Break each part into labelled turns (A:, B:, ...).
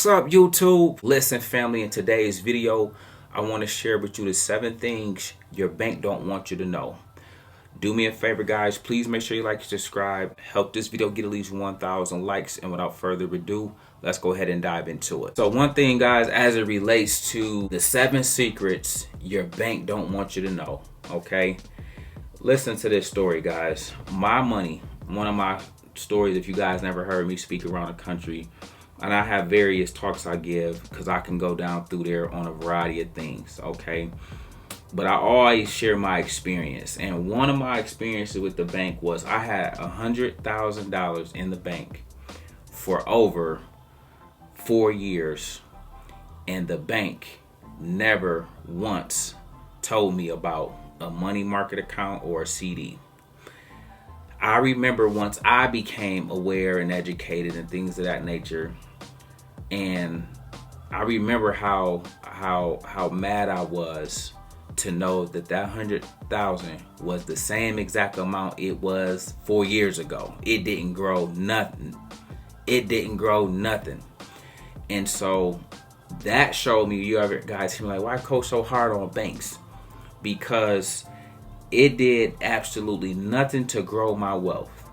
A: What's up, YouTube? Listen, family, in today's video, I want to share with you the 7 things your bank don't want you to know. Do me a favor, guys. Please make sure you like and subscribe. Help this video get at least 1,000 likes. And without further ado, let's go ahead and dive into it. So one thing, guys, as it relates to the 7 secrets your bank don't want you to know, okay? Listen to this story, guys. My money, one of my stories, if you guys never heard me speak around the country, and I have various talks I give because I can go down through there on a variety of things, okay? But I always share my experience. And one of my experiences with the bank was I had $100,000 in the bank for over 4 years. And the bank never once told me about a money market account or a CD. I remember once I became aware and educated and things of that nature, and I remember how mad I was to know that 100,000 was the same exact amount it was 4 years ago. It didn't grow nothing. It didn't grow nothing. And so that showed me, you ever guys hear me like, why coach so hard on banks? Because it did absolutely nothing to grow my wealth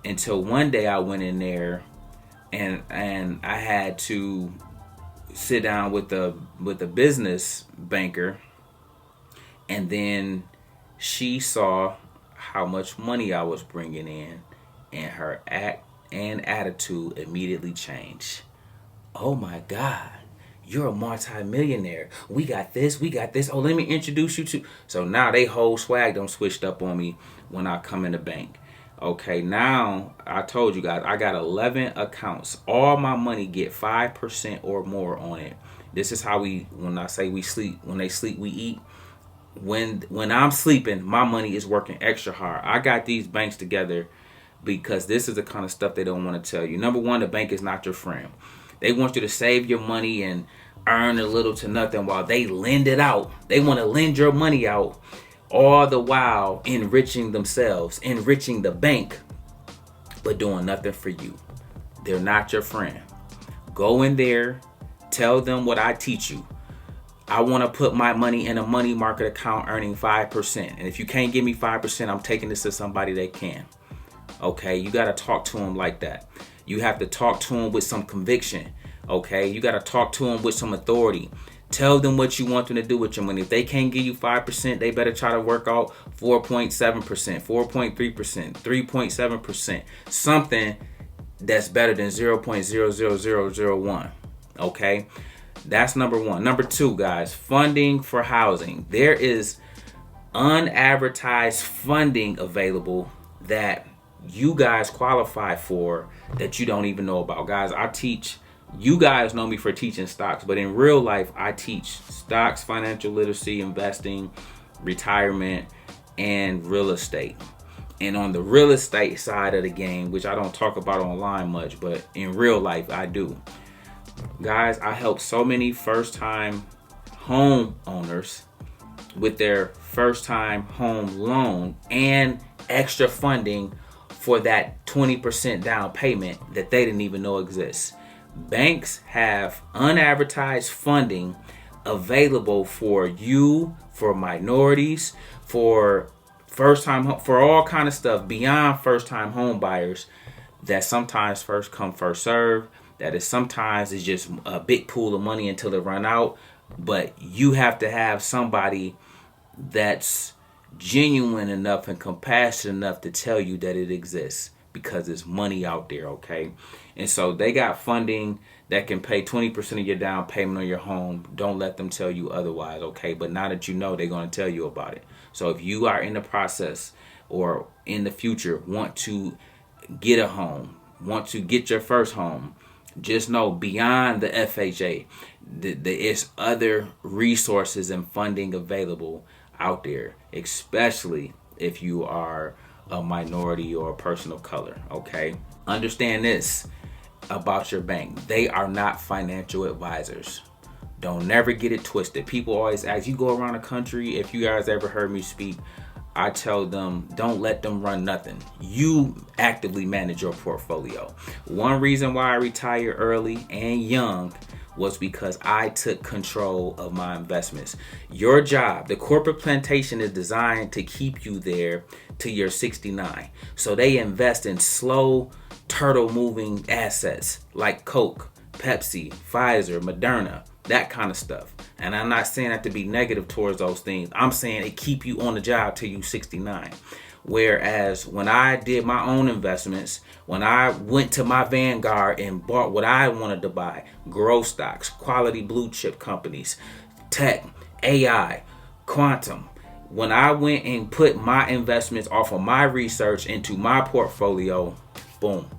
A: until one day I went in there and I had to sit down with the business banker, and then she saw how much money I was bringing in, and her act and attitude immediately changed. Oh my God, you're a multi-millionaire. We got this, we got this. Oh, let me introduce you to. So now they whole swag done switched up on me when I come in the bank. Okay, now I told you guys, I got 11 accounts. All my money get 5% or more on it. This is how when I say we sleep, when they sleep, we eat. When I'm sleeping, my money is working extra hard. I got these banks together because this is the kind of stuff they don't want to tell you. Number one, the bank is not your friend. They want you to save your money and earn a little to nothing while they lend it out. They want to lend your money out, all the while enriching themselves, enriching the bank, but doing nothing for you. They're not your friend. Go in there, tell them what I teach you. I want to put my money in a money market account earning 5%. And if you can't give me 5%, I'm taking this to somebody that can. Okay, you got to talk to them like that. You have to talk to them with some conviction. Okay, you got to talk to them with some authority. Tell them what you want them to do with your money. If they can't give you 5%, they better try to work out 4.7%, 4.3%, 3.7%. Something that's better than 0.00001. Okay, that's number one. Number two, guys, funding for housing. There is unadvertised funding available that you guys qualify for that you don't even know about. Guys, I teach. You guys know me for teaching stocks, but in real life, I teach stocks, financial literacy, investing, retirement, and real estate. And on the real estate side of the game, which I don't talk about online much, but in real life, I do. Guys, I help so many first-time home owners with their first-time home loan and extra funding for that 20% down payment that they didn't even know exists. Banks have unadvertised funding available for you, for minorities, for first-time, for all kind of stuff beyond first-time home buyers. That sometimes first come, first serve. That is sometimes is just a big pool of money until it run out. But you have to have somebody that's genuine enough and compassionate enough to tell you that it exists, because there's money out there, okay? And so they got funding that can pay 20% of your down payment on your home. Don't let them tell you otherwise, okay? But now that you know, they're going to tell you about it. So if you are in the process or in the future want to get a home, want to get your first home, just know beyond the FHA, there's other resources and funding available out there, especially if you are a minority or a person of color, okay? Understand this about your bank. They are not financial advisors. Don't never get it twisted. People always ask, you go around the country, if you guys ever heard me speak, I tell them, don't let them run nothing. You actively manage your portfolio. One reason why I retired early and young was because I took control of my investments. Your job, the corporate plantation, is designed to keep you there till you're 69. So they invest in slow, turtle moving assets like Coke, Pepsi, Pfizer, Moderna, that kind of stuff. And I'm not saying that to be negative towards those things. I'm saying it keep you on the job till you 69. Whereas when I did my own investments, when I went to my Vanguard and bought what I wanted to buy, growth stocks, quality blue chip companies, tech, AI, quantum, when I went and put my investments off of my research into my portfolio, boom,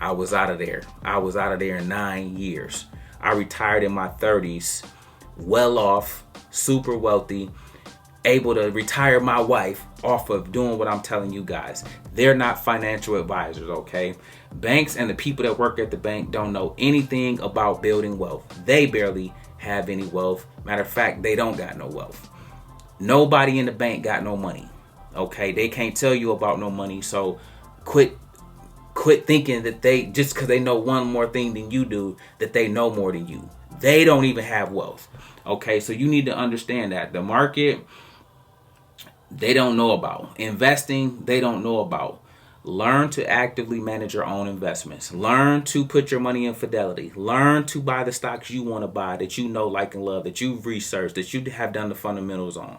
A: I was out of there. I was out of there in 9 years. I retired in my 30s, well off, super wealthy, able to retire my wife off of doing what I'm telling you guys. They're not financial advisors, okay? Banks and the people that work at the bank don't know anything about building wealth. They barely have any wealth. Matter of fact, they don't got no wealth. Nobody in the bank got no money, okay? They can't tell you about no money, so quit thinking that they, just because they know one more thing than you do, that they know more than you. They don't even have wealth, okay? So you need to understand that. The market, they don't know about. Investing, they don't know about. Learn to actively manage your own investments. Learn to put your money in Fidelity. Learn to buy the stocks you want to buy, that you know, like, and love, that you've researched, that you have done the fundamentals on.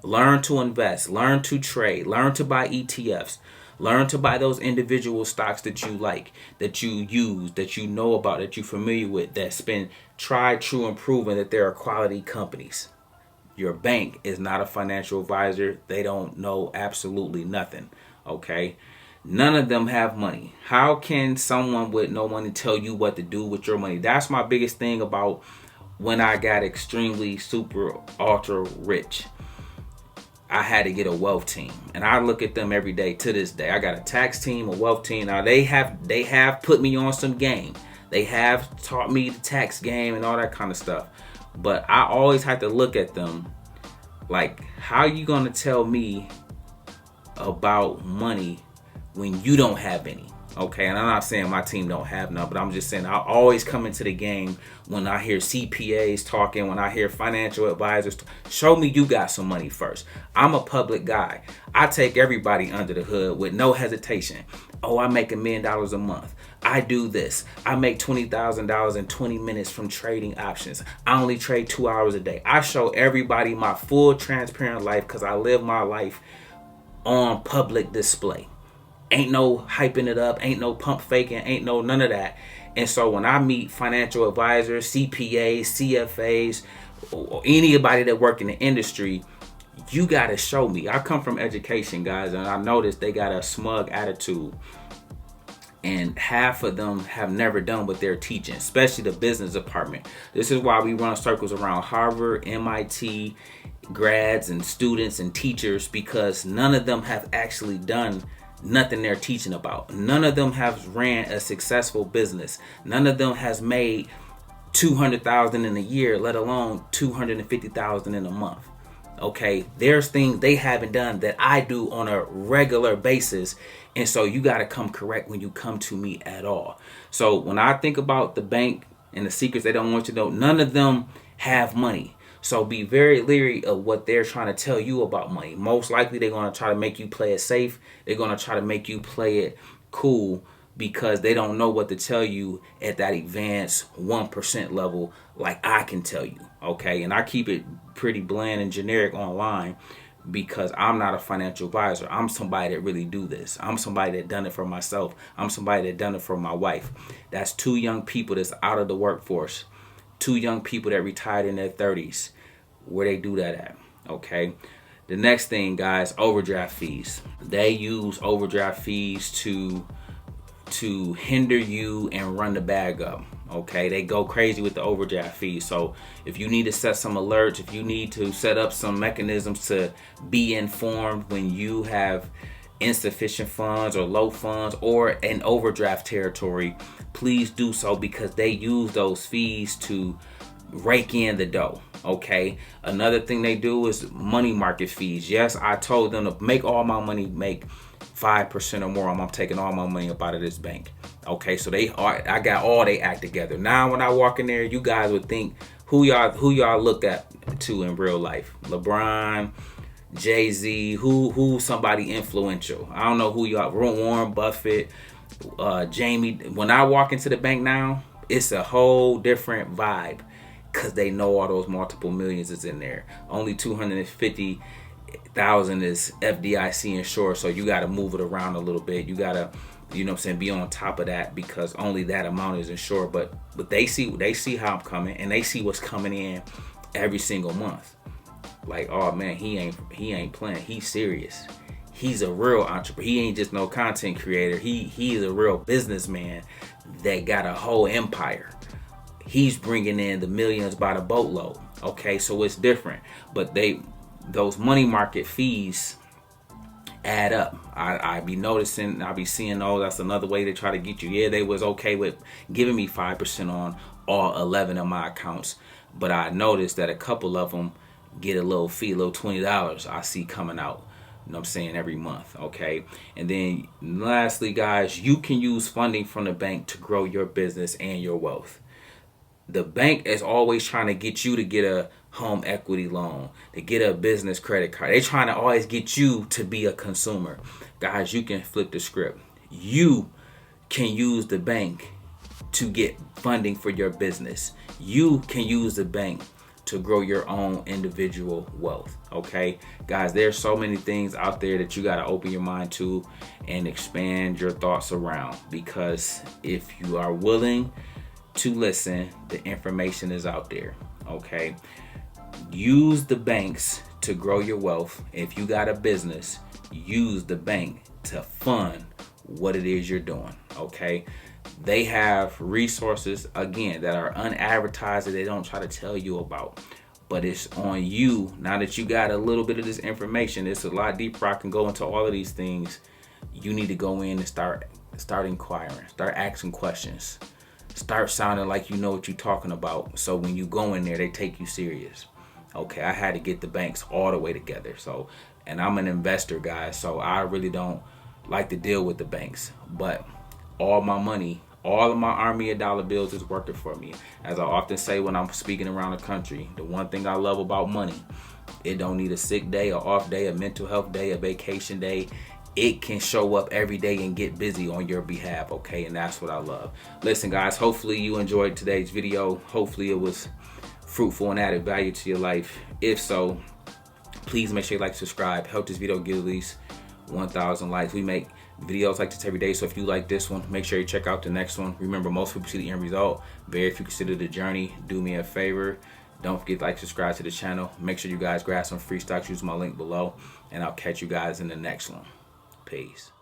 A: Learn to invest. Learn to trade. Learn to buy ETFs. Learn to buy those individual stocks that you like, that you use, that you know about, that you're familiar with, that's been tried, true, and proven that there are quality companies. Your bank is not a financial advisor. They don't know absolutely nothing, okay? None of them have money. How can someone with no money tell you what to do with your money? That's my biggest thing about when I got extremely super ultra rich. I had to get a wealth team, and I look at them every day to this day. I got a tax team, a wealth team. Now they have put me on some game. They have taught me the tax game and all that kind of stuff. But I always have to look at them like, how you gonna tell me about money when you don't have any? Okay, and I'm not saying my team don't have none, but I'm just saying I always come into the game when I hear CPAs talking, when I hear financial advisors. Show me you got some money first. I'm a public guy. I take everybody under the hood with no hesitation. Oh, I make $1 million a month. I do this. I make $20,000 in 20 minutes from trading options. I only trade 2 hours a day. I show everybody my full transparent life because I live my life on public display. Ain't no hyping it up, ain't no pump faking, ain't no none of that. And so when I meet financial advisors, CPAs, CFAs, or anybody that work in the industry, you got to show me. I come from education, guys, and I noticed they got a smug attitude. And half of them have never done what they're teaching, especially the business department. This is why we run circles around Harvard, MIT, grads and students and teachers, because none of them have actually done nothing they're teaching about. None of them have ran a successful business. None of them has made $200,000 in a year, let alone $250,000 in a month. Okay, there's things they haven't done that I do on a regular basis. And so you got to come correct when you come to me at all. So when I think about the bank and the secrets they don't want you to know, none of them have money. So be very leery of what they're trying to tell you about money. Most likely they're going to try to make you play it safe. They're going to try to make you play it cool because they don't know what to tell you at that advanced 1% level like I can tell you. Okay, and I keep it pretty bland and generic online because I'm not a financial advisor. I'm somebody that really do this. I'm somebody that done it for myself. I'm somebody that done it for my wife. That's 2 young people that's out of the workforce. 2 young people that retired in their 30s. Where they do that at, okay? The next thing, guys, overdraft fees. They use overdraft fees to hinder you and run the bag up, okay? They go crazy with the overdraft fees. So if you need to set some alerts, if you need to set up some mechanisms to be informed when you have insufficient funds or low funds or an overdraft territory, please do so, because they use those fees to rake in the dough. Okay, another thing they do is money market fees. Yes, I told them to make all my money make 5% or more. I'm taking all my money up out of this bank. Okay, so I got all they act together. Now when I walk in there, you guys would think who y'all look at to in real life. LeBron, Jay-Z, who somebody influential. I don't know who y'all, Warren Buffett, Jamie. When I walk into the bank now, it's a whole different vibe because they know all those multiple millions is in there. Only 250,000 is FDIC insured, so you got to move it around a little bit. You got to, you know what I'm saying, be on top of that because only that amount is insured. But they see how I'm coming, and they see what's coming in every single month. Like, oh man, he ain't playing. He's serious. He's a real entrepreneur. He ain't just no content creator. He is a real businessman that got a whole empire. He's bringing in the millions by the boatload. Okay, so it's different. But those money market fees add up. I be noticing, I be seeing, oh, that's another way to try to get you. Yeah, they was okay with giving me 5% on all 11 of my accounts, but I noticed that a couple of them get a little fee, a little $20 I see coming out. You know what I'm saying, every month. Okay, and then lastly, guys, you can use funding from the bank to grow your business and your wealth. The bank is always trying to get you to get a home equity loan, to get a business credit card. They're trying to always get you to be a consumer. Guys, you can flip the script. You can use the bank to get funding for your business. You can use the bank to grow your own individual wealth. Okay, guys, there's so many things out there that you got to open your mind to and expand your thoughts around, because if you are willing to listen, the information is out there. Okay, use the banks to grow your wealth. If you got a business, use the bank to fund what it is you're doing. Okay, they have resources, again, that are unadvertised, that they don't try to tell you about, but it's on you. Now that you got a little bit of this information, it's a lot deeper. I can go into all of these things. You need to go in and start inquiring, start asking questions, start sounding like you know what you're talking about, so when you go in there, they take you serious. Okay, I had to get the banks all the way together. So, and I'm an investor, guys, so I really don't like to deal with the banks, but all my money, all of my army of dollar bills is working for me. As I often say when I'm speaking around the country, the one thing I love about money, it don't need a sick day, a off day, a mental health day, a vacation day. It can show up every day and get busy on your behalf. Okay, and that's what I love. Listen, guys, hopefully you enjoyed today's video. Hopefully it was fruitful and added value to your life. If so, please make sure you like, subscribe, help this video get at least 1,000 likes. We make videos like this every day, so if you like this one, make sure you check out the next one. Remember, most people see the end result, very few consider the journey. Do me a favor, don't forget to like, subscribe to the channel. Make sure you guys grab some free stocks, use my link below, and I'll catch you guys in the next one. Peace.